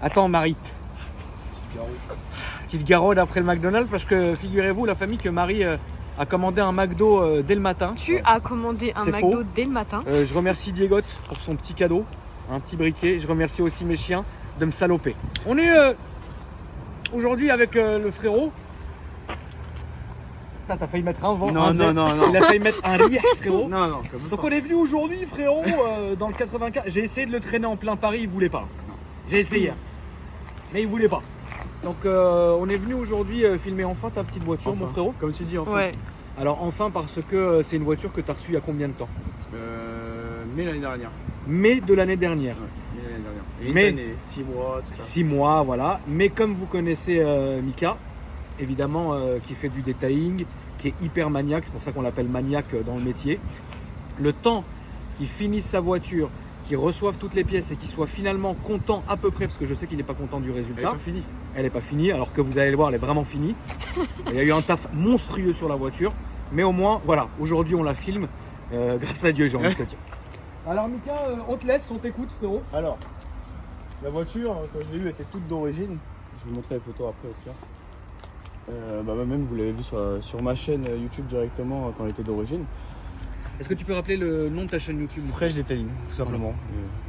Attends, Marie. Petite garrode après le McDonald's parce que figurez-vous, la famille, que Marie a commandé un McDo dès le matin. Tu as commandé un McDo dès le matin. Je remercie Diego pour son petit cadeau, un petit briquet. Je remercie aussi mes chiens de me saloper. On est aujourd'hui avec le frérot. Putain, t'as failli mettre un vent. Non. Il a failli mettre un lit, frérot. Non. Donc on est venu aujourd'hui, frérot, dans le 84. J'ai essayé de le traîner en plein Paris, il voulait pas. J'ai essayé, mais il voulait pas. Donc on est venu aujourd'hui filmer enfin ta petite voiture, Enfin. mon frérot. Comme tu dis, enfin. Ouais. Alors enfin parce que c'est une voiture que tu as reçue il y a combien de temps? Mai l'année dernière. Mai de l'année dernière. Ouais, mai l'année dernière. Et Mais- une année, 6 mois, tout ça. 6 mois, voilà. Mais comme vous connaissez Mika, évidemment, qui fait du detailing, qui est hyper maniaque, c'est pour ça qu'on l'appelle maniaque dans le métier. Le temps qu'il finisse sa voiture, qu'il reçoive toutes les pièces et qu'il soit finalement content à peu près, parce que je sais qu'il n'est pas content du Elle est résultat. pas finie. Elle n'est pas finie, alors que vous allez le voir, elle est vraiment finie. Il y a eu un taf monstrueux sur la voiture, mais au moins, voilà, aujourd'hui on la filme, grâce à Dieu, j'ai envie de te dire. Alors Mika, on te laisse, on t'écoute, frérot. Alors, la voiture, quand je l'ai eue, était toute d'origine. Je vais vous montrer les photos après au pire. Même vous l'avez vu sur ma chaîne YouTube directement quand elle était d'origine. Est-ce que tu peux rappeler le nom de ta chaîne YouTube? Fresh Detailing, tout simplement.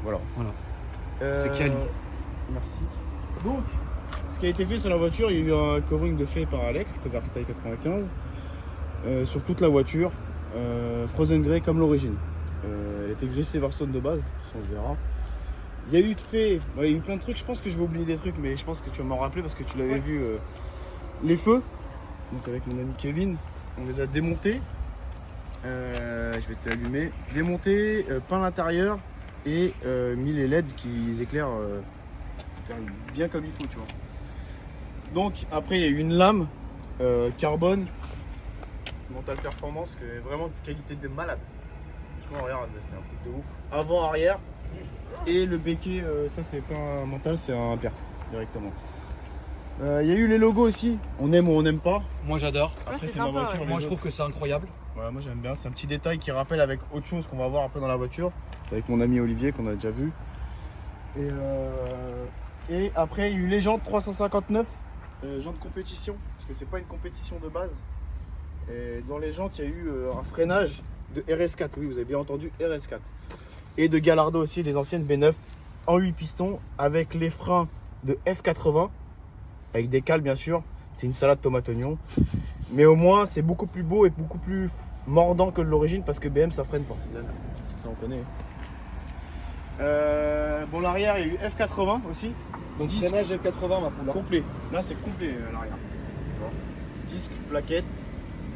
Voilà. C'est Cali. Merci. Donc, ce qui a été fait sur la voiture, il y a eu un covering de fait par Alex, Cover Style 95, sur toute la voiture, Frozen Grey comme l'origine. Elle était gris Silverstone de base, on le verra. Il y a eu de fait, il y a eu plein de trucs, je pense que je vais oublier des trucs, mais je pense que tu vas m'en rappeler parce que tu l'avais vu. Les feux, donc avec mon ami Kevin, on les a démontés. Je vais t'allumer. Démontés, peint l'intérieur et mis les LED qui éclairent bien comme il faut, tu vois. Donc après il y a eu une lame carbone Mental Performance qui est vraiment de qualité de malade. Franchement regarde, c'est un truc de ouf. Avant, arrière et le béquet, ça c'est pas un mental, c'est un perf directement. Il y a eu les logos aussi, on aime ou on n'aime pas. Moi j'adore. Après c'est c'est ma sympa, voiture. ouais. les Moi je autres- trouve que c'est incroyable. Voilà, moi j'aime bien, c'est un petit détail qui rappelle avec autre chose qu'on va voir après dans la voiture, avec mon ami Olivier qu'on a déjà vu. Et après il y a eu les jantes 359, jantes compétition, parce que c'est pas une compétition de base. Et dans les jantes il y a eu un freinage de RS4, oui vous avez bien entendu RS4. Et de Gallardo aussi, les anciennes B9 en 8 pistons avec les freins de F80, avec des cales bien sûr. C'est une salade tomate-oignon. Mais au moins, c'est beaucoup plus beau et beaucoup plus mordant que de l'origine parce que BM ça freine pas. Ça, on connaît. Bon, l'arrière, il y a eu F80 aussi. Donc Disque freinage F80 ma poule. complet. Là, c'est complet l'arrière. Tu vois. Disque, plaquette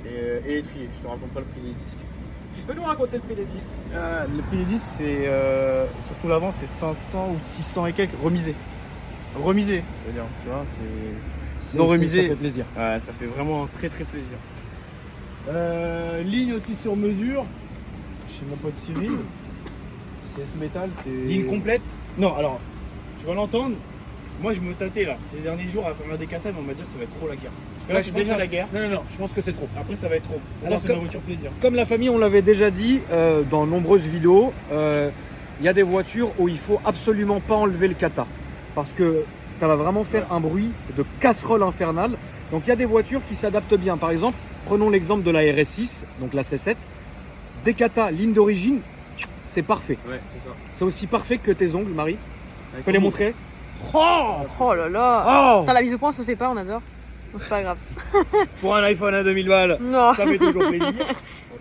et étrier. Je te raconte pas le prix des disques. Tu peux nous raconter le prix des disques? Le prix des disques, c'est surtout l'avant, c'est 500 ou 600 et quelques remisé. Remisé, c'est-à-dire, tu vois, c'est. Non remisé. Ça fait plaisir. Ouais, ça fait vraiment très très plaisir. Ligne aussi sur mesure chez mon pote Cyril. CS Metal. Ligne complète? Non, alors, tu vas l'entendre. Moi, je me tâtais là, ces derniers jours à faire un décata, mais on m'a dit que ça va être trop la guerre. Parce que là, Ouais, c'est je pense déjà que- la guerre. Non, je pense que c'est trop. Après, ça va être trop. Alors, Là, c'est ma voiture plaisir. Comme la famille, on l'avait déjà dit dans nombreuses vidéos, il y a des voitures où il faut absolument pas enlever le kata. Parce que ça va vraiment faire un bruit de casserole infernale. Donc il y a des voitures qui s'adaptent bien. Par exemple, prenons l'exemple de la RS6, donc la C7. Des kata, ligne d'origine, c'est parfait. Ouais, c'est ça. C'est aussi parfait que tes ongles, Marie. Ils Tu sont peux les beaux. montrer? Oh, Oh là là. oh Putain, la mise au point, on se fait pas, on adore. Bon, c'est pas grave. Pour un iPhone à 2000 balles, Non. ça fait toujours plaisir.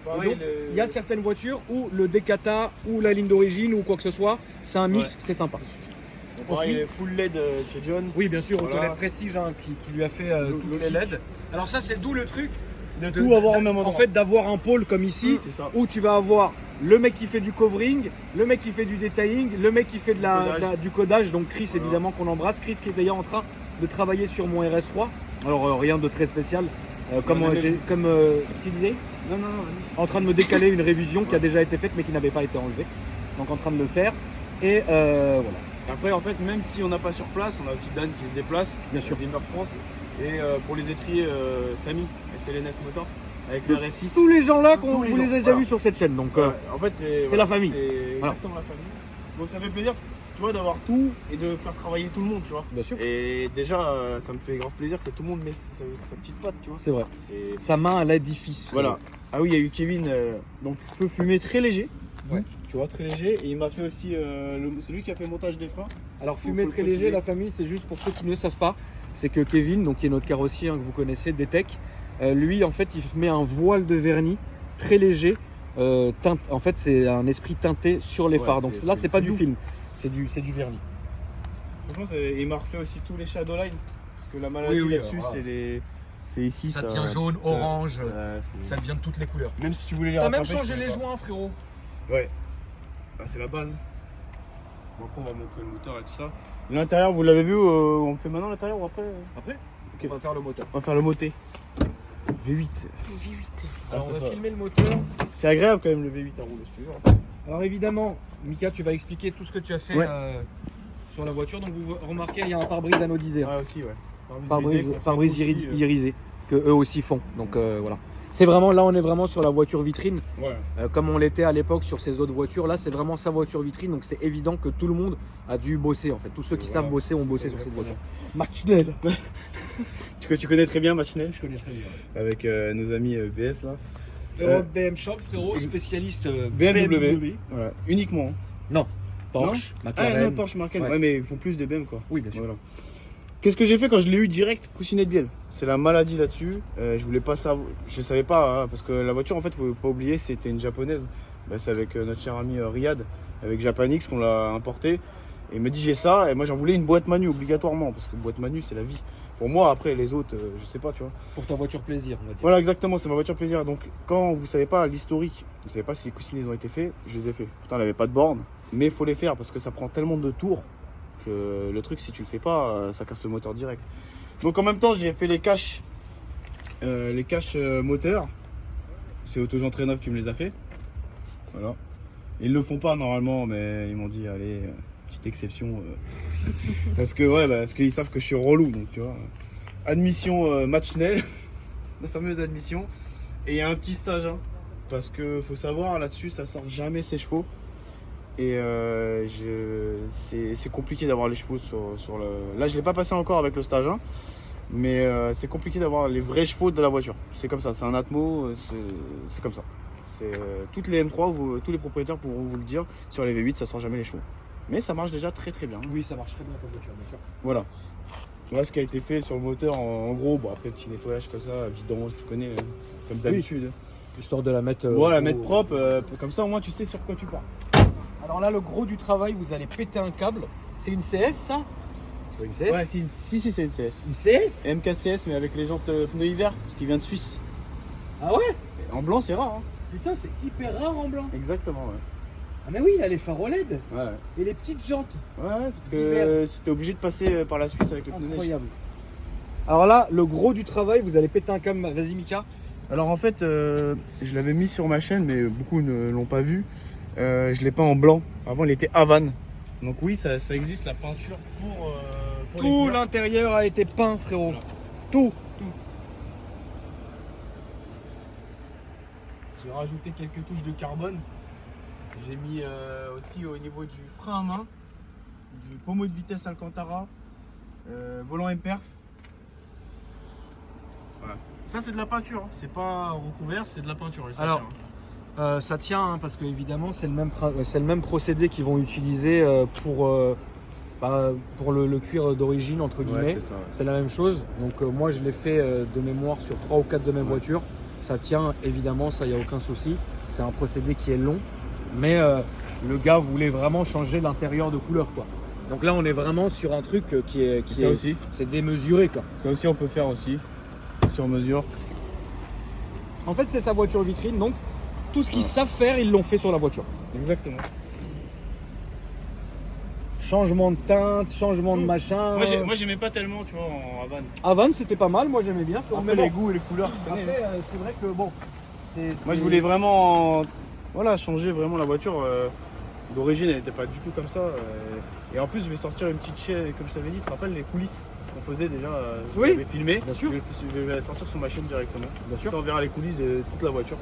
Pareil, Donc, il y a certaines voitures où le décata ou la ligne d'origine ou quoi que ce soit, c'est un mix, Ouais. c'est sympa. pareil, les full LED chez John. Oui, bien sûr, Voilà. Autoled Prestige hein, qui lui a fait toutes les Logique. LED. Alors ça, c'est d'où le truc De tout avoir au même endroit. En fait, d'avoir un pôle comme ici, C'est ça. où tu vas avoir le mec qui fait du covering, le mec qui fait du detailing, le mec qui fait du codage. Donc Chris, Voilà. évidemment, qu'on embrasse. Chris qui est d'ailleurs en train de travailler sur mon RS3. Alors rien de très spécial. Comme tu disais, Non, vas-y. en train de me décaler une révision qui a déjà été faite mais qui n'avait pas été enlevée. Donc en train de le faire. Et voilà. Après, en fait, même si on n'a pas sur place, on a aussi Dan qui se déplace, Bien sûr. Gamer France. Et pour les étriers, Samy, SLNS Motors, avec le RS6. Tous les gens là, Tous les vous les gens, avez déjà voilà. vus sur cette chaîne. Donc Ouais, en fait, c'est la famille. C'est Voilà. exactement la famille. Donc ça fait plaisir. tu vois, d'avoir tout et de faire travailler tout le monde, tu vois. Bien sûr. Et déjà, ça me fait grave plaisir que tout le monde met sa petite patte, tu vois. C'est vrai. C'est... Sa main à l'édifice. Voilà. Ah oui, il y a eu Kevin, donc feu fumé très léger. Ouais. Tu vois, très léger. Et il m'a fait aussi, c'est lui qui a fait le montage des freins. Alors Faut fumer le très préciser. léger, la famille, c'est juste pour ceux qui ne savent pas, c'est que Kevin, donc qui est notre carrossier que vous connaissez, Detec, lui en fait il met un voile de vernis très léger, en fait c'est un esprit teinté sur les Ouais, phares. Donc là c'est pas du doux. film, c'est du vernis. Franchement, il m'a refait aussi tous les shadow lines. Parce que la maladie Oui, là-dessus, voilà. c'est ici. Ça devient jaune, ça- orange, ouais, c'est- ça devient de toutes les couleurs. Même si tu voulais les T'as rattraper. même changé tu les pouvais joints frérot. pas. Ouais. Ah, c'est la base. Bon, après, on va montrer le moteur et tout ça. L'intérieur, vous l'avez vu, on fait maintenant l'intérieur ou après Après, Ok. on va faire le moteur. On va faire le moté. V8. Alors Ah, on c'est va pas- filmer le moteur. C'est agréable quand même le V8 à rouler, je te jure. Alors évidemment, Mika, tu vas expliquer tout ce que tu as fait Ouais. sur la voiture. Donc vous remarquez, il y a un pare-brise anodisé. Ouais, aussi, ouais. Pare-brise irisé que eux aussi font. Donc voilà. C'est vraiment là, on est vraiment sur la voiture vitrine, Ouais. comme on l'était à l'époque sur ces autres voitures. Là, c'est vraiment sa voiture vitrine, donc c'est évident que tout le monde a dû bosser en fait. Tous ceux qui Voilà. savent bosser ont bossé C'est sur cette exactement. voiture. Machinel. Tu connais très bien Machinel Je connais très bien. avec nos amis BS là. Europe BM Shop, frérot, spécialiste BMW. Voilà, uniquement. Porsche, Ah McLaren. non, Porsche Macan. Ouais. Ouais, mais ils font plus de BM quoi. Oui, bien sûr. Voilà. Qu'est-ce que j'ai fait quand je l'ai eu direct? Coussinet de bielle. C'est la maladie là-dessus. Je voulais pas savoir. Je savais pas, hein, parce que la voiture, en fait, faut pas oublier, c'était une japonaise. Bah, c'est avec notre cher ami Riyad, avec Japanix, qu'on l'a importé. Et il m'a dit j'ai ça, et moi j'en voulais une boîte manu obligatoirement, parce que boîte manu c'est la vie. Pour moi, après les autres, je sais pas, tu vois. Pour ta voiture plaisir, on va dire. Voilà, exactement, c'est ma voiture plaisir. Donc, quand vous savez pas l'historique, vous savez pas si les coussinets ils ont été faits, je les ai faits. Pourtant, elle avait pas de borne, mais il faut les faire parce que ça prend tellement de tours que le truc, si tu le fais pas, ça casse le moteur direct. Donc, en même temps, j'ai fait les caches moteurs. C'est Autogen Trainov qui me les a fait. Voilà. Ils le font pas normalement, mais ils m'ont dit, allez, petite exception. Parce que, ouais, parce qu'ils savent que je suis relou, donc tu vois. Admission Machinel, la fameuse admission. Et il y a un petit stage, hein, parce que faut savoir, là-dessus, ça sort jamais ses chevaux. Et c'est compliqué d'avoir les chevaux sur le... Là, je l'ai pas passé encore avec le stage 1, mais c'est compliqué d'avoir les vrais chevaux de la voiture. C'est comme ça, c'est un Atmo, c'est comme ça. Toutes les M3, tous les propriétaires pourront vous le dire, sur les V8, ça sort jamais les chevaux. Mais ça marche déjà très très bien. Oui, ça marche très bien comme voiture, bien sûr. Voilà. Voilà ce qui a été fait sur le moteur en gros. Bon, après, petit nettoyage comme ça, vidange, tu connais, comme d'habitude. Histoire de la mettre. Voilà, mettre propre, comme ça au moins tu sais sur quoi tu pars. Alors là, le gros du travail, vous allez péter un câble. C'est une CS, ça? C'est pas une CS? Ouais, si, c'est une CS. Une CS? M4 CS, mais avec les jantes pneus hiver, parce qu'il vient de Suisse. Ah ouais? Et en blanc, c'est rare. Hein. Putain, c'est hyper rare en blanc. Exactement, ouais. Ah mais oui, il y a les phares OLED Ouais, et les petites jantes. ouais parce Hiver. que c'était obligé de passer par la Suisse avec les pneus neige. Incroyable. Alors là, le gros du travail, vous allez péter un câble. Vas-y, Mika. Alors en fait, je l'avais mis sur ma chaîne, mais beaucoup ne l'ont pas vu. Je l'ai peint en blanc. Avant, il était Havane. Donc oui, ça existe la peinture pour les Tout couleurs. l'intérieur a été peint, frérot. Voilà. Tout. J'ai rajouté quelques touches de carbone. J'ai mis aussi au niveau du frein à main, du pommeau de vitesse Alcantara, volant MPerf. Voilà. Ça c'est de la peinture, hein. C'est pas recouvert, c'est de la peinture. Et ça Alors, tient. ça tient hein, parce que évidemment c'est le même procédé qu'ils vont utiliser pour le cuir d'origine entre guillemets. Ouais, c'est ça, ouais. C'est la même chose. Donc moi je l'ai fait de mémoire sur 3 ou 4 de mes voitures. Ça tient évidemment, ça y a aucun souci. C'est un procédé qui est long, mais le gars voulait vraiment changer l'intérieur de couleur quoi. Donc là on est vraiment sur un truc Ça aussi. c'est démesuré quoi. Ça aussi on peut faire aussi, sur mesure. En fait c'est sa voiture vitrine donc tout ce qu'ils savent faire ils l'ont fait sur la voiture. Exactement. Changement de teinte, changement de machin. Moi j'aimais pas tellement, tu vois, en Havane. Havane c'était pas mal, moi j'aimais bien. Après Mais bon, les goûts et les couleurs, tu connais. après, c'est vrai que bon. Moi je voulais vraiment changer vraiment la voiture d'origine, elle n'était pas du tout comme ça. Et en plus je vais sortir une petite chaîne, comme je t'avais dit, tu te rappelles les coulisses qu'on faisait déjà, Oui. j'avais filmé. Bien sûr. Je vais la sortir sur ma chaîne directement. Bien sûr. On verra les coulisses de toute la voiture.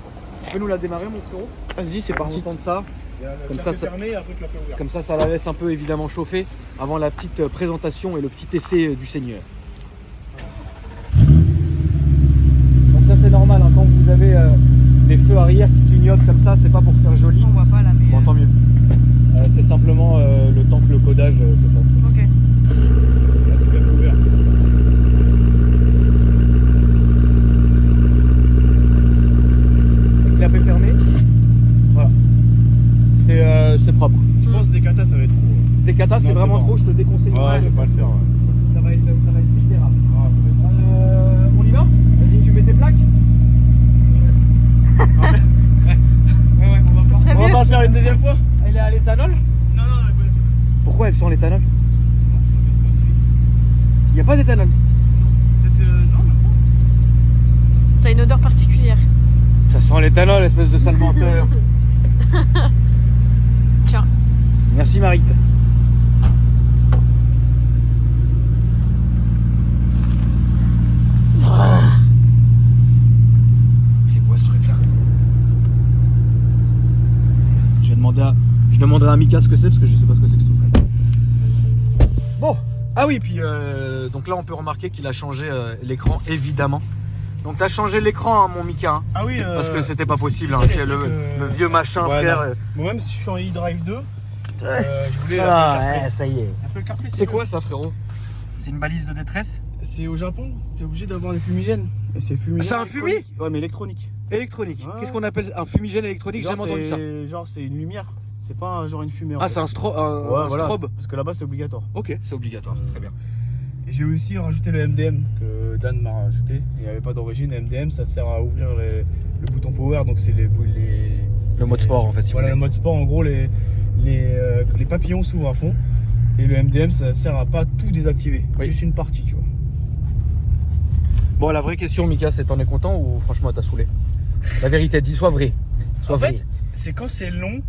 Tu peux nous la démarrer mon frérot? Vas-y, c'est On parti. entend ça. Comme ça, fermé, après le clapet ouvert. Comme ça la laisse un peu évidemment chauffer avant la petite présentation et le petit essai du Seigneur. Donc ça c'est normal, hein, quand vous avez des feux arrière qui clignotent comme ça, c'est pas pour faire joli. On voit pas là, mais. Bon, tant mieux. C'est simplement le temps que le codage se fasse. Ok. Là, c'est clapet ouvert. Clapet fermé. Voilà. C'est propre. Je pense que des katas, ça va être trop. Des katas, c'est Non, vraiment c'est bon. trop, je te déconseille. Ouais, je vais pas le faire. Ouais. Ça va être misérable. Ah, On y va? Vas-y, tu mets tes plaques. Ouais, serait on va mieux. pas le faire une deuxième fois? Elle est à l'éthanol? Non, elle peut. Pourquoi elles sont à l'éthanol? Il n'y a pas d'éthanol. Peut-être non, même pas. T'as une odeur particulière. Ça sent l'éthanol, espèce de sale menteur. Tiens. Merci Marite. C'est quoi ce truc là? Je demanderai à Mika ce que c'est parce que je sais pas ce que c'est que ce truc. Bon, ah oui, puis donc là on peut remarquer qu'il a changé l'écran évidemment. Donc t'as changé l'écran hein, mon Mika hein, Ah oui, parce que c'était pas possible ça, hein, les c'est trucs, le vieux machin ouais, frère. non. Bon, même si je suis en e-drive 2, je voulais Ah, l'Apple ouais, ça y est. Apple CarPlay, C'est quoi ça frérot? C'est une balise de détresse? C'est au Japon, t'es obligé d'avoir des fumigènes. Et c'est fumigène. C'est un électronique. Ouais, mais électronique. Électronique. Ouais. Qu'est-ce qu'on appelle un fumigène électronique? J'ai jamais entendu ça. Genre, c'est une lumière. C'est pas genre une fumée. en Ah, fait. c'est un, un Voilà, strobe. parce que là-bas, c'est obligatoire. Ok, c'est obligatoire. Très bien. Et j'ai aussi rajouté le MDM que Dan m'a rajouté. Il n'y avait pas d'origine. MDM, ça sert à ouvrir le bouton power. Donc, c'est Le mode sport en fait. Si voilà, vous le mode sport. En gros, les papillons s'ouvrent à fond. Et le MDM, ça sert à pas tout désactiver. Oui. Juste une partie, tu vois. Bon, la vraie question, Mika, c'est t'en es content ou franchement t'as saoulé? La vérité, dis sois vrai. Sois En vrai. fait, c'est quand c'est long.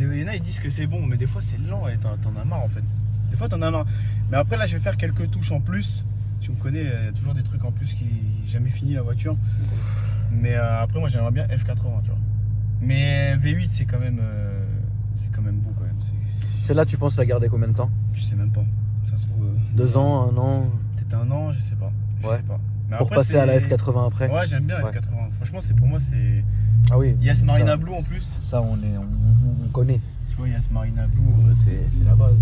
Il y en a, ils disent que c'est bon, mais des fois c'est lent et t'en as marre en fait. Des fois t'en as marre. Mais après là, je vais faire quelques touches en plus. Tu me connais, il y a toujours des trucs en plus qui jamais fini la voiture. Mais après, moi j'aimerais bien F80, tu vois. Mais V8, c'est quand même beau quand même. Celle-là, tu penses la garder combien de temps? Je sais même pas. Ça se trouve. 2 ans, 1 an? Peut-être 1 an, je sais pas. Je Ouais. sais pas. Mais Pour après, passer à la c'est- F80 après? Ouais, j'aime bien Ouais. F80. Franchement, pour moi, c'est. Ah oui. Yas Marina ça, Blue en plus. Ça, on connaît. Tu vois, Yas Marina Blue, c'est la base.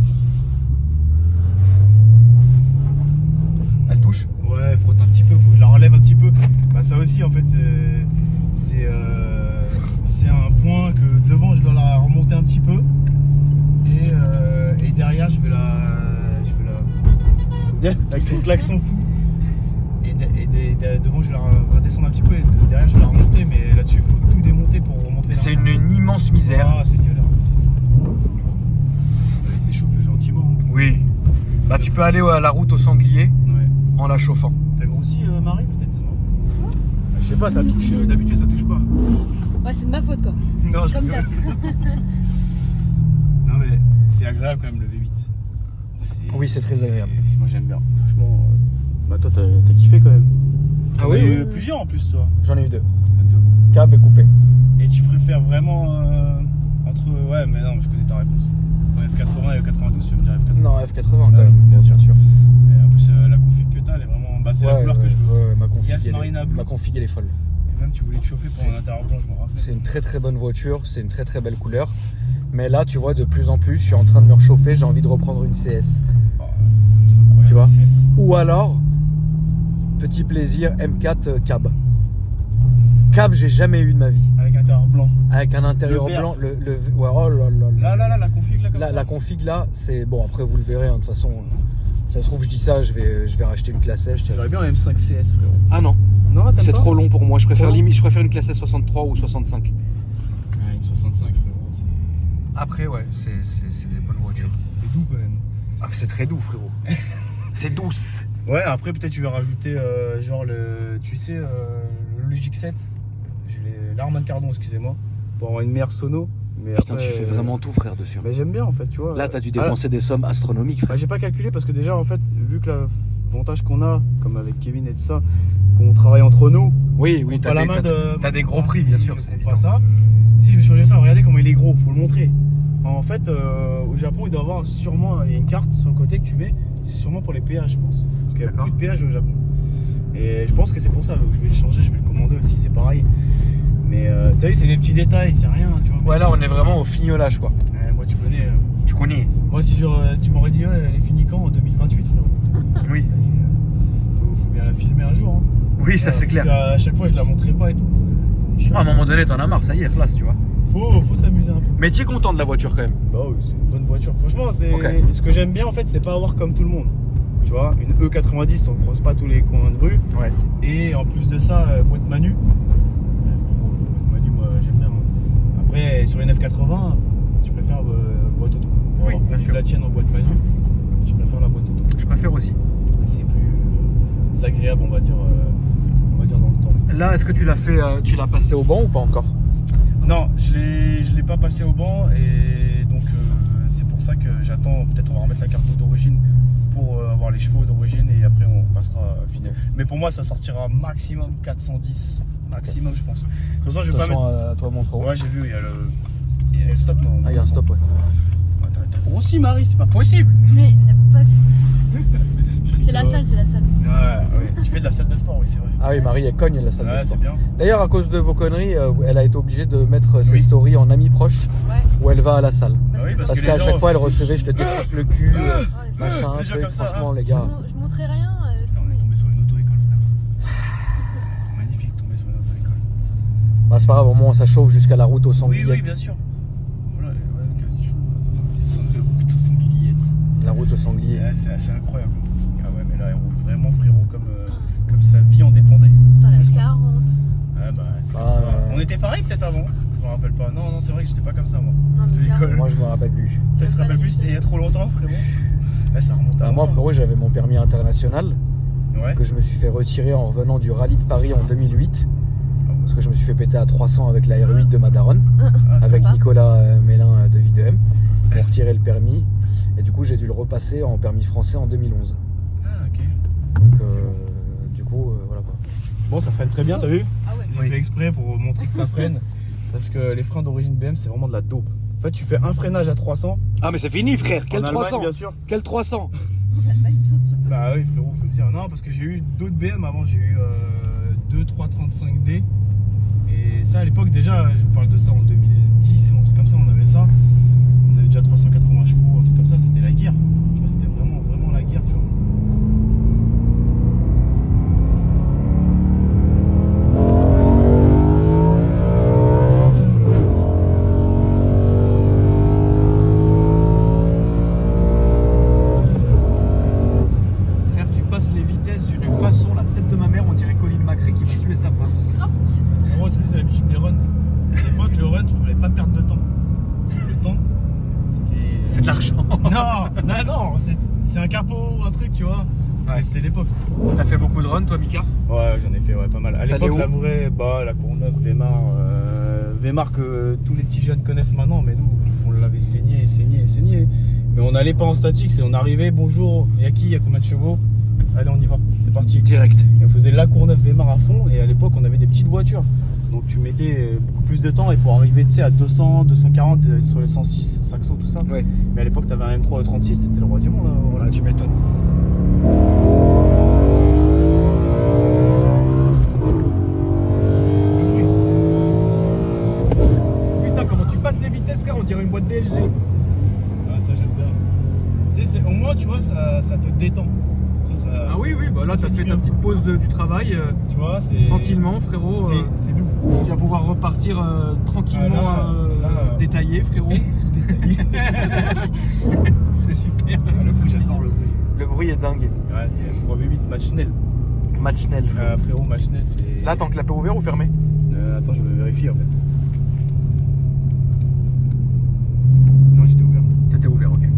Elle touche? Ouais, frotte un petit peu, faut que je la relève un petit peu. Bah, ça aussi, en fait, c'est un point que devant, je dois la remonter un petit peu. Et derrière, je vais la. Avec son klaxon fou. Et devant, je vais la redescendre un petit peu. Et derrière, je vais la remonter. Mais là-dessus, il faut tout démonter pour remonter. C'est la- une immense misère. Ah, c'est galère. On va laisser chauffer gentiment. Oui. Bah, tu peux aller à la route au sanglier Ouais. en la chauffant. T'as grossi, Marie, peut-être non? Je sais pas, ça touche. D'habitude, ça touche pas. Ouais, c'est de ma faute quoi. Non, je Comme rigole. Non, mais c'est agréable quand même le V8. Oui, c'est très agréable. Moi, j'aime bien. Franchement, bah, toi, t'as kiffé quand même. Ah T'en oui, as eu oui. plusieurs en plus, toi. J'en ai eu 2. Cab et coupé. Et tu préfères vraiment entre. Ouais, mais non, je connais ta réponse. F80 et F92, tu vas me dire F80. Non, F80 quand Ouais, même, bien sûr. Et en plus, la config que t'as, elle est vraiment. Bah, c'est la couleur que je veux. Ouais, ma config, Yas Marina Blue. ma config, elle est folle. Et même, tu voulais te chauffer pour un intérieur blanc, je me rappelle. C'est une très très bonne voiture, c'est une très très belle couleur. Mais là, tu vois, de plus en plus, je suis en train de me réchauffer, j'ai envie de reprendre une CS. Oh, c'est incroyable, Tu vois CS. Ou alors, petit plaisir, M4 Cab. Cab, j'ai jamais eu de ma vie. Avec intérieur blanc. Avec un intérieur Le vert. blanc, ouais, oh là là. Là, la config là, comme ça. La config là, c'est bon. Après, vous le verrez. hein, de toute façon, ça se trouve, je dis ça, je vais racheter une classe S. J'aimerais bien un M5 CS, frérot. Ah non, Non, t'aimes c'est pas trop long pour moi. Je préfère Trop long limite, je préfère une classe S 63 ou 65. Ah, une 65, frérot. Après, ouais, c'est des bonnes voitures. C'est doux quand même. Ah, c'est très doux, frérot. C'est douce. Ouais, après, peut-être tu vas rajouter genre le. Tu sais, le Logic 7. L'Harman Kardon, excusez-moi. Pour avoir une meilleure sono. Mais Putain, après, tu fais vraiment tout, frère, dessus. Mais j'aime bien en fait, tu vois. Là, t'as dû Ah, dépenser des sommes astronomiques, bah, frère. j'ai pas calculé parce que déjà, en fait, vu que l'avantage qu'on a, comme avec Kevin et tout ça, qu'on travaille entre nous. Oui, oui, Pas la main de. t'as des gros prix, bien sûr. C'est C'est pas évident. ça. Ce Si je vais changer ça, regardez comment il est gros, faut le montrer. En fait, au Japon, il doit y avoir sûrement une carte sur le côté que tu mets. C'est sûrement pour les péages, je pense. Parce qu'il y a beaucoup de péages au Japon. Et je pense que c'est pour ça. Donc je vais le changer, je vais le commander aussi, c'est pareil. Mais tu as vu, c'est des petits détails, c'est rien. Tu vois, Ouais, là, on est vraiment au fignolage, quoi. moi, tu connais. Tu connais. Moi, si tu m'aurais dit, ouais, elle est finie quand en 2028, frérot. Oui. Faut bien la filmer un jour. Hein. Oui, ça c'est clair. À chaque fois, je la montrais pas et tout. C'est chiant. À un moment donné, t'en as marre, ça y est, classe, tu vois. Faut s'amuser un peu. Mais tu es content de la voiture quand même. Bah oui, c'est une bonne voiture. Franchement, Ok. ce que j'aime bien en fait, c'est pas avoir comme tout le monde. Tu vois, une E90, t'en croises pas tous les coins de rue. Ouais. Et en plus de ça, boîte manu. Boîte manu, moi j'aime bien. Hein. Après, sur une F80, je préfère boîte auto. Pour Oui, avoir bien conçu sûr. la tienne en boîte manu, je préfère la boîte auto. Je préfère aussi. C'est plus agréable, on va dire dans le temps. Là, est-ce que tu l'as passé au banc ou pas encore? Non, je l'ai pas passé au banc et donc c'est pour ça que j'attends. Peut-être on va remettre la carte d'origine pour avoir les chevaux d'origine et après on passera final. Mais pour moi, ça sortira maximum 410, maximum, je pense. De toute façon, je vais pas mettre. à toi, mon frérot. Ouais, j'ai vu, il y a le stop, non? Ah, il y a un stop, ouais. T'as grossi, Marie, c'est pas possible. Mais pas du C'est la salle, c'est la salle. Ouais, tu fais de la salle de sport, oui, c'est vrai. Ah oui, Marie, elle cogne la salle de Ouais, sport. c'est bien. D'ailleurs, à cause de vos conneries, elle a été obligée de mettre ses Oui. stories en amis proches Ouais. où elle va à la salle. Ah oui, Parce que qu'à les chaque gens- fois, elle recevait, je te défonce le cul, machin, Les gens truc. comme ça, Franchement, hein. les gars. Je montrais rien. Putain, on est tombé sur une auto-école, frère. C'est magnifique de tomber sur une auto-école. Bah, c'est pas grave, au moins, ça chauffe jusqu'à la route aux Oui, sangliers. oui, bien sûr. Voilà, c'est ça, le route aux sangliers. La route aux sangliers. Ouais, c'est assez incroyable. Ah ouais, mais là, elle roule vraiment, frérot, comme sa vie en dépendait. Dans la 40. Ah bah, c'est comme Ah, ça. ouais. On était pareil peut-être avant. Je me rappelle pas. Non, c'est vrai que j'étais pas comme ça, moi. Non, mais Auto-école. Moi, je me rappelle plus. Peut-être tu te rappelles plus, c'était il y a trop longtemps, frérot. Là, ça remonte à Bah, moi, longtemps. frérot, j'avais mon permis international Ouais. que je me suis fait retirer en revenant du rallye de Paris en 2008. Parce que je me suis fait péter à 300 avec la R8 de ma daronne, Ah, avec sympa. Nicolas Mélin de Videm. Ils m'ont retiré le permis et du coup j'ai dû le repasser en permis français en 2011. Ah, ok. Donc C'est bon. du coup voilà quoi. Bon, ça freine très bien, t'as vu? Ah ouais. J'ai Oui. fait exprès pour montrer que ça freine. Parce que les freins d'origine BM, c'est vraiment de la dope. En fait, tu fais un freinage à 300. Ah mais c'est fini frère, En Allemagne, bien sûr. Quel 300? Bien sûr. Bah oui, frérot, faut se dire. Non, parce que j'ai eu d'autres BM avant, j'ai eu 2-3-35D. Et ça, à l'époque, déjà, je vous parle de ça en 2010 ou un truc comme ça, on avait ça. On avait déjà 380 chevaux, un truc comme ça, c'était la guerre. Tu vois, c'était vraiment, vraiment la guerre, tu vois. Frère, tu passes les vitesses d'une façon, la tête de ma mère, on dirait Colin McRae qui va tuer sa femme. En gros, tu sais, c'est l'habitude des runs. À l'époque, le run, il fallait pas perdre de temps. Parce que le temps, c'était. C'est de l'argent. Non, c'est un capot, un truc, tu vois. Ouais. C'était l'époque. T'as fait beaucoup de runs toi Mika? Ouais, j'en ai fait pas mal. À T'allais l'époque, où? la vraie, la Courneuve, Weimar. Weimar que tous les petits jeunes connaissent maintenant, mais nous, on l'avait saigné. Mais on n'allait pas en statique, on arrivait, bonjour, il y a qui, il y a combien de chevaux? Allez, on y va, c'est parti. Direct. Et on faisait la Courneuve Weimar à fond, et à l'époque, on avait des petites voitures. Donc tu mettais beaucoup plus de temps, et pour arriver, tu sais, à 200, 240 sur les 106, Saxo, tout ça. Ouais. Mais à l'époque, t'avais un M3 E36, t'étais le roi du monde. Hein, voilà. Voilà, tu m'étonnes. C'est le bruit. Putain, comment tu passes les vitesses frère, on dirait une boîte DSG. Ah, ça j'aime bien. Tu sais, au moins, tu vois, ça te détend. Ça, Ah oui, bah là ça t'as fait fait du ta bien. petite pause du travail, tu vois, c'est tranquillement frérot. C'est doux. Tu vas pouvoir repartir tranquillement Ah, là. détaillé frérot. C'est super. Le bruit, j'adore le bruit. Le bruit est dingue. Ouais, c'est un V8 Machinel. Match Snell frérot. Frérot, Machinel, c'est. Là tant que la paix ouvert ou fermé? Attends, je vais vérifier en fait. Non, j'étais ouvert. T'étais ouvert, ok.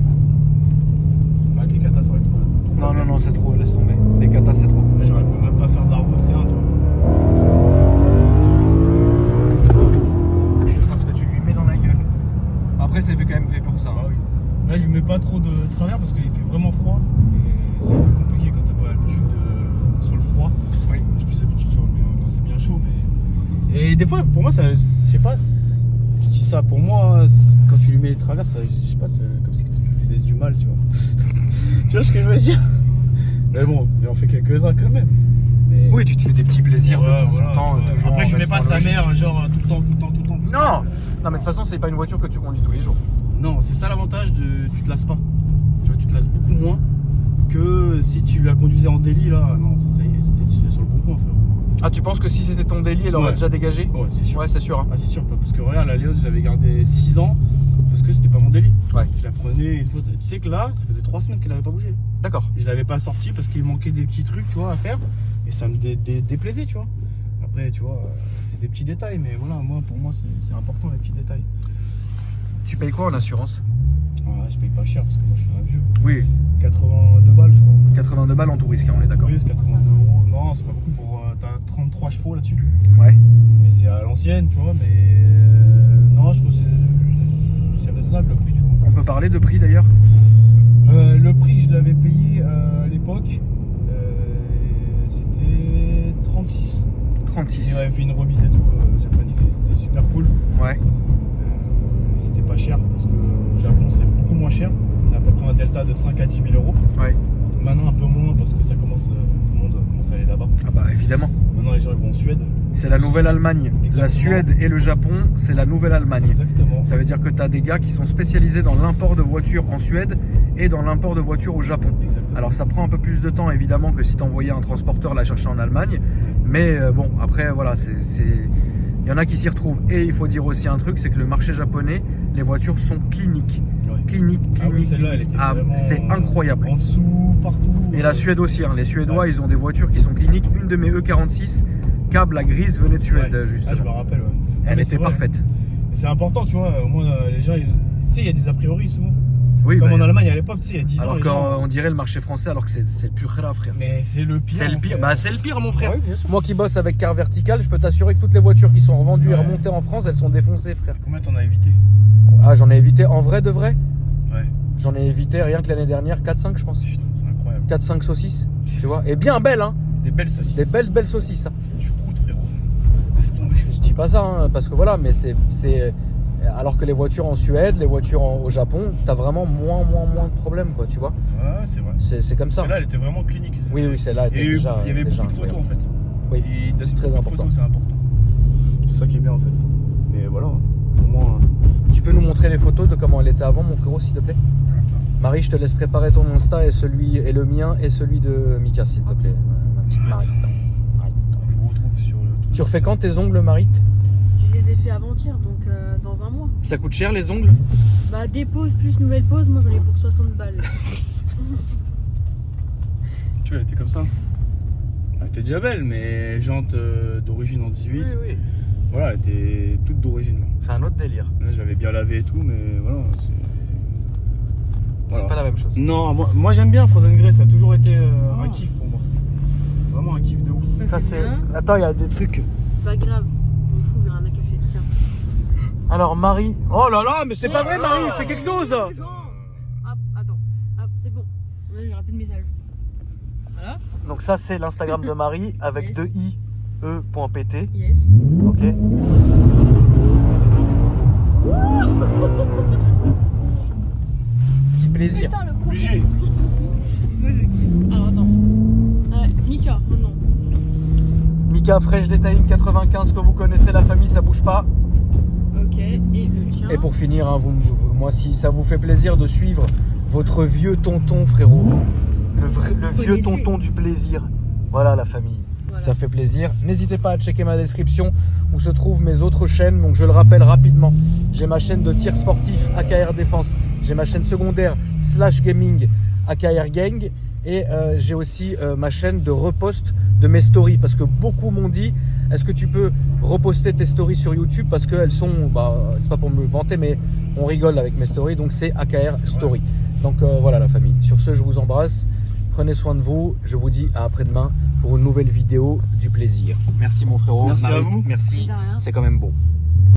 Bah, des katas, ça aurait été trop. Non, c'est trop, laisse tomber. Des katas c'est trop. Là, j'aurais pu même pas faire de la route, rien, tu vois. Parce que tu lui mets dans la gueule. Après c'est quand même fait pour ça. Ah oui. Là, je lui mets pas trop de travers parce qu'il fait vraiment froid. Et c'est un peu compliqué quand t'as pas l'habitude sur le froid. Oui. J'ai plus l'habitude quand c'est bien chaud. Mais... Et des fois, pour moi, ça, je sais pas, je ça, pour moi, quand tu lui mets les travers, ça, je sais pas, c'est comme si tu lui faisais du mal, tu vois. Tu vois ce que je veux dire? Mais bon, il en fait quelques-uns quand même. Mais... Oui, tu te fais des petits plaisirs de temps voilà, en temps, tu vois. toujours. Après, en je mets restant pas sa logique. mère, genre tout le temps. Non, mais de toute façon, c'est pas une voiture que tu conduis tous les jours. Non, c'est ça l'avantage de. Tu te lasses pas. Tu vois, tu te lasses beaucoup moins que si tu la conduisais en délit, là. Non, c'était sur le bon point, frère. Ah, tu penses que si c'était ton délit, elle aurait Ouais. déjà dégagé? Ouais, c'est sûr. Ouais, c'est sûr. Hein. Ah, c'est sûr, parce que regarde, la Léon, je l'avais gardée 6 ans parce que c'était pas mon délit. Ouais. Je la prenais une fois. Tu sais que là, ça faisait 3 semaines qu'elle avait pas bougé. D'accord. Je l'avais pas sortie parce qu'il manquait des petits trucs, tu vois, à faire. Et ça me déplaisait, tu vois. Après, tu vois, c'est des petits détails, mais voilà, moi, pour moi, c'est important, les petits détails. Tu payes quoi en assurance? Ouais, je paye pas cher parce que moi, je suis un vieux. Oui, 82 balles, je crois. 82 balles en tout risque, hein, on est d'accord. Oui, c'est 82 euros. Non, c'est pas beaucoup pour. T'as 33 chevaux là-dessus. Ouais. Mais c'est à l'ancienne, tu vois, mais. Non, je trouve que c'est raisonnable le prix, tu vois. On peut parler de prix d'ailleurs? Le prix, je l'avais payé à l'époque. C'était 36. 36. Il avait fait une remise et tout. Japanix, c'était super cool. Ouais. C'était pas cher parce que au Japon, c'est beaucoup moins cher. On a à peu près un delta de 5 à 10 000 euros. Ouais. Maintenant, un peu moins parce que ça commence. Tout le monde commence à aller là-bas. Ah bah évidemment. Maintenant, les gens ils vont en Suède. C'est la nouvelle Allemagne. La Exactement. Suède et le Japon, c'est la nouvelle Allemagne. Exactement. Ça veut dire que tu as des gars qui sont spécialisés dans l'import de voitures en Suède et dans l'import de voitures au Japon. Exactement. Alors ça prend un peu plus de temps évidemment que si tu envoyais un transporteur la chercher en Allemagne. Mais bon, après voilà, il y en a qui s'y retrouvent. Et il faut dire aussi un truc, c'est que le marché japonais, les voitures sont cliniques. Ouais. Clinique. Ah oui, celle-là, elle était vraiment c'est incroyable. En dessous, partout. Et la Suède aussi, hein. Les Suédois, Ouais. ils ont des voitures qui sont cliniques. Une de mes E46, câble la grise, venait de Suède, Ouais. justement. Ah, je me rappelle, ouais. Elle Mais c'est était vrai. parfaite. Mais c'est important, tu vois. Au moins, les gens, tu sais, il y a des a priori souvent. Oui, Comme bah, en Allemagne à l'époque, tu sais, il y a 10 ans. alors les gens- qu'on dirait le marché français, alors que c'est le plus rare, frère. Mais c'est le pire. C'est le en pire. fait. Bah, c'est le pire, mon frère. Ouais, bien sûr. Moi qui bosse avec Car Vertical, je peux t'assurer que toutes les voitures qui sont revendues et Ouais. remontées en France, elles sont défoncées, frère. Combien t'en as évité? Ah, j'en ai évité en vrai de vrai. Ouais. J'en ai évité rien que l'année dernière, 4-5, je pense. Putain, c'est incroyable. 4-5 saucisses, tu vois. Et bien belles, hein. Des belles saucisses. Des belles saucisses, hein. Tu croûtes, frérot. Laisse tomber. Je dis pas ça, hein, parce que voilà, mais c'est. Alors que les voitures en Suède, les voitures au Japon, t'as vraiment moins de problèmes, quoi, tu vois. Ouais, c'est vrai. C'est comme ça. Celle-là, elle était vraiment clinique. Oui, celle-là était Et déjà. il y avait déjà beaucoup de photos en incroyable. fait. Oui, Il donne c'est très beaucoup de important. photos, c'est important. C'est ça qui est bien en fait. Mais voilà, au moins. Tu peux nous montrer les photos de comment elle était avant, mon frérot, s'il te plaît? Attends. Marie, je te laisse préparer ton Insta et le mien et celui de Mika, s'il te plaît. Ma petite Marie. Faut que je me retrouve sur le. Tu refais quand tes ongles, Marie? Je les ai fait avant-hier, donc dans un mois. Ça coûte cher les ongles? Bah des pauses plus nouvelle pause, moi j'en ai pour 60 balles. Tu vois, elle était comme ça. Elle était déjà belle, mais jante d'origine en 18. oui. Voilà, elle était toute d'origine là. C'est un autre délire. Là, j'avais bien lavé et tout, mais voilà, c'est. Voilà. C'est pas la même chose. Non, moi j'aime bien Frozen Grey, ça a toujours été un kiff pour moi. Vraiment un kiff de ouf. Ça c'est. bien. Attends, il y a des trucs. Pas grave, je m'en fous, j'ai rien à cacher. Tiens. Alors Marie. Oh là là, mais c'est pas vrai, Marie, fais quelque chose. Hop, attends. Hop, c'est bon. Là, j'ai rappelé de message. Voilà. Donc ça c'est l'Instagram de Marie avec Yes. 2 i e.pt. Yes. Ok. Petit plaisir. Putain, le con. Obligé. Moi je kiffe. Alors attends. Mika, maintenant. Mika Fresh Detailing 95 que vous connaissez, la famille, ça bouge pas. Ok, et le tien. Et pour finir, hein, moi si ça vous fait plaisir de suivre votre vieux tonton, frérot, le vieux Connaissez. tonton du plaisir, voilà la famille, Voilà. ça fait plaisir. N'hésitez pas à checker ma description où se trouvent mes autres chaînes, donc je le rappelle rapidement, j'ai ma chaîne de tir sportif AKR Défense, j'ai ma chaîne secondaire / gaming AKR Gang, et j'ai aussi ma chaîne de repost de mes stories, parce que beaucoup m'ont dit est-ce que tu peux reposter tes stories sur YouTube, parce qu'elles sont, c'est pas pour me vanter, mais on rigole avec mes stories, donc c'est AKR Story. Donc voilà la famille, sur ce je vous embrasse, prenez soin de vous, je vous dis à après-demain pour une nouvelle vidéo du plaisir. Merci mon frérot. Merci à vous. Merci, De rien. c'est quand même beau.